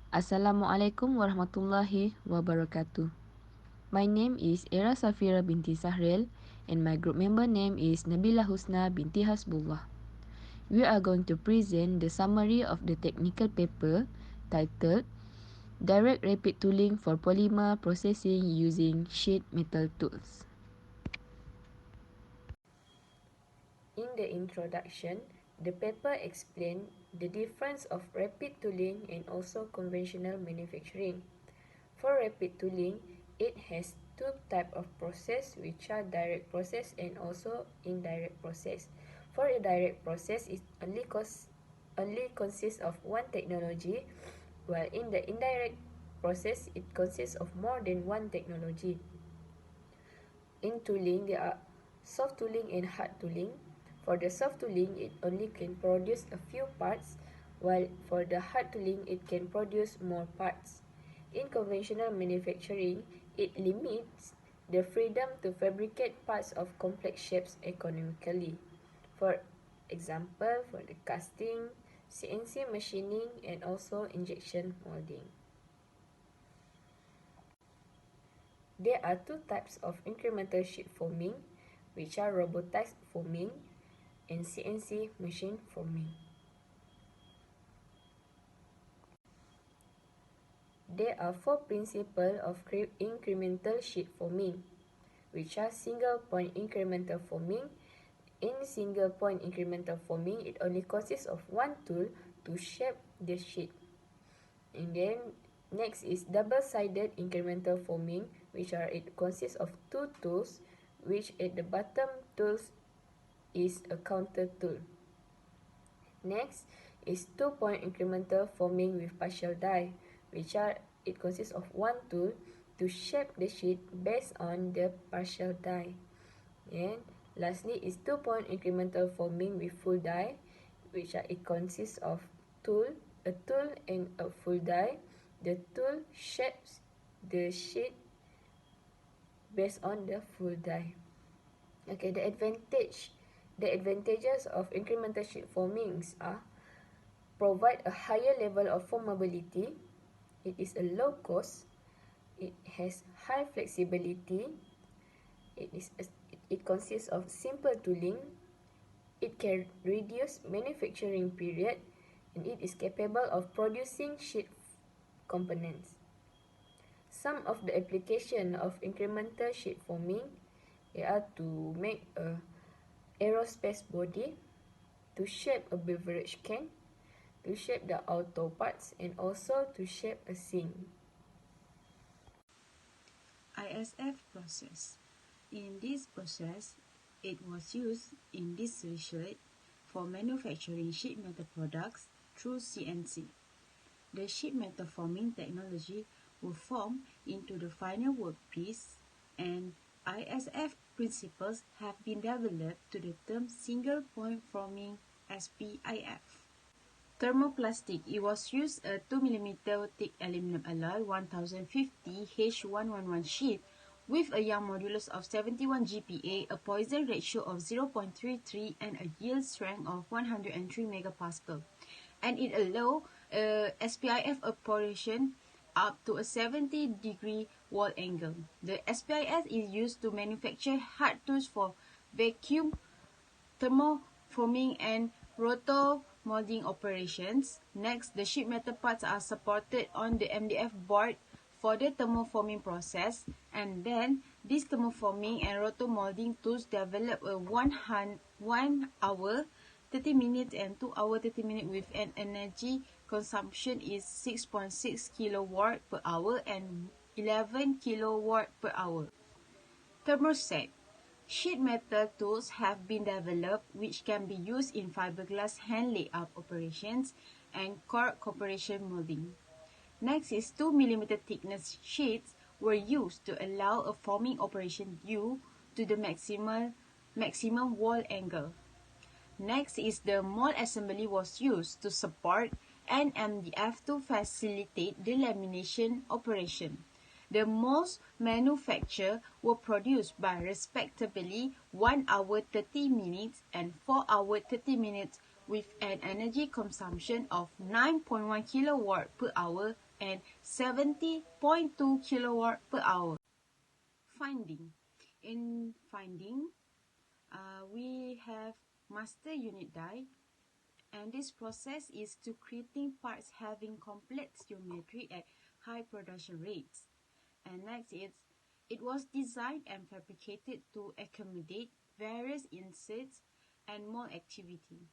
Assalamualaikum warahmatullahi wabarakatuh. My name is Erra Saffirra binti Sahrel and my group member name is Nabilah Husna binti Hasbullah. We are going to present the summary of the technical paper titled Direct Rapid Tooling for Polymer Processing Using Sheet Metal Tools. In the introduction, the paper explained the difference of rapid tooling and also conventional manufacturing. For rapid tooling, it has two types of process which are direct process and also indirect process. For a direct process, it only consists of one technology, while in the indirect process, it consists of more than one technology. In tooling, there are soft tooling and hard tooling. For the soft tooling, it only can produce a few parts, while for the hard tooling, it can produce more parts. In conventional manufacturing, it limits the freedom to fabricate parts of complex shapes economically. For example, for the casting, CNC machining, and also injection molding. There are two types of incremental sheet forming, which are robotized forming and CNC machine forming. There are four principles of incremental sheet forming, which are single point incremental forming. In single point incremental forming, it only consists of one tool to shape the sheet. And then next is double-sided incremental forming, it consists of two tools, which at the bottom tools is a counter tool. Next is two-point incremental forming with partial die, it consists of one tool to shape the sheet based on the partial die. And lastly is two-point incremental forming with full die, it consists of a tool and a full die. The tool shapes the sheet based on the full die. Okay, the advantages of incremental sheet formings are provide a higher level of formability, it is a low cost, it has high flexibility, it consists of simple tooling, it can reduce manufacturing period, and it is capable of producing sheet components. Some of the application of incremental sheet forming are to make a aerospace body, to shape a beverage can, to shape the auto parts, and also to shape a sink. ISF process. In this process, it was used in this research for manufacturing sheet metal products through CNC. The sheet metal forming technology will form into the final workpiece, and ISF principles have been developed to the term single point forming SPIF. Thermoplastic. It was used a 2 mm thick aluminum alloy 1050 H111 sheet with a Young modulus of 71 GPa, a Poisson ratio of 0.33, and a yield strength of 103 MPa. And it allows SPIF operation up to a 70-degree wall angle. The SPIF is used to manufacture hard tools for vacuum, thermoforming, and roto-molding operations. Next, the sheet metal parts are supported on the MDF board for the thermoforming process, and then these thermoforming and roto-molding tools develop a 1 hour 30 minutes and 2 hour 30 minutes with an energy consumption is 6.6 kilowatt per hour and 11 kilowatt per hour. Thermoset. Sheet metal tools have been developed which can be used in fiberglass hand layout operations and cork compression molding. Next is 2 mm thickness sheets were used to allow a forming operation due to the maximum wall angle. Next is the mold assembly was used to support an MDF to facilitate the lamination operation. The molds manufactured were produced by respectively 1 hour 30 minutes and 4 hour 30 minutes with an energy consumption of 9.1 kilowatt per hour and 70.2 kilowatt per hour. Finding. In finding, we have master unit die, and this process is to creating parts having complex geometry at high production rates. And next is, it was designed and fabricated to accommodate various inserts and mold activity.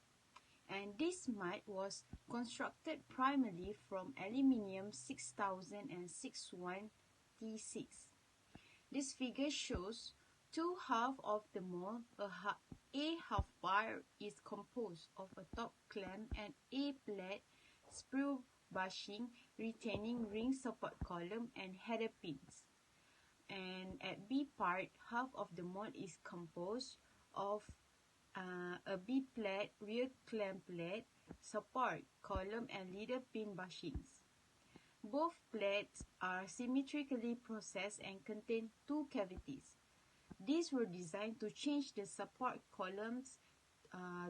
And this mat was constructed primarily from aluminium 6000 and 61 T6. This figure shows two halves of the mold. A half bar is composed of a top clamp and A plate sprue bushing retaining ring support column and header pins. And at B part, half of the mold is composed of a B plate, rear clamp plate, support column and leader pin bushings. Both plates are symmetrically processed and contain two cavities. These were designed to change the support columns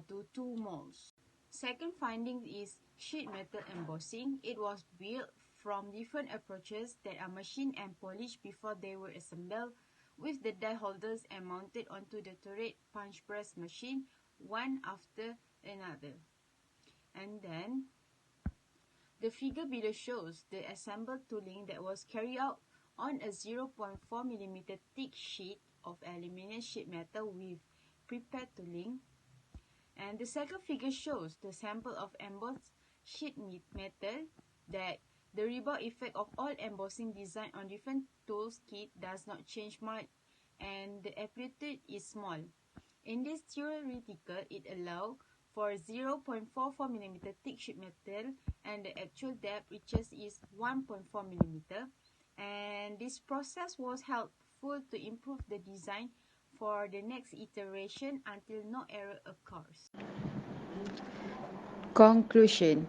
to two molds. Second finding is sheet metal embossing. It was built from different approaches that are machined and polished before they were assembled, with the die holders and mounted onto the turret punch press machine one after another. And then the figure below shows the assembled tooling that was carried out on a 0.4 mm thick sheet of aluminium sheet metal with prepared tooling. And the second figure shows the sample of embossed sheet metal that the rebound effect of all embossing design on different tools kit does not change much, and the amplitude is small. In this theoretical, it allows for 0.44 mm thick sheet metal, and the actual depth reaches is 1.4 mm. And this process was helpful to improve the design for the next iteration until no error occurs. Conclusion.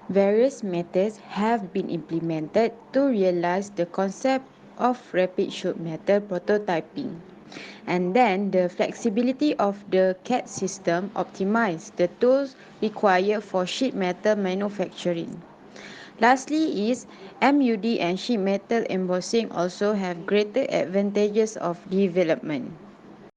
Various methods have been implemented to realize the concept of rapid sheet metal prototyping. And then the flexibility of the CAD system optimized the tools required for sheet metal manufacturing. Lastly is MUD and sheet metal embossing also have greater advantages of development.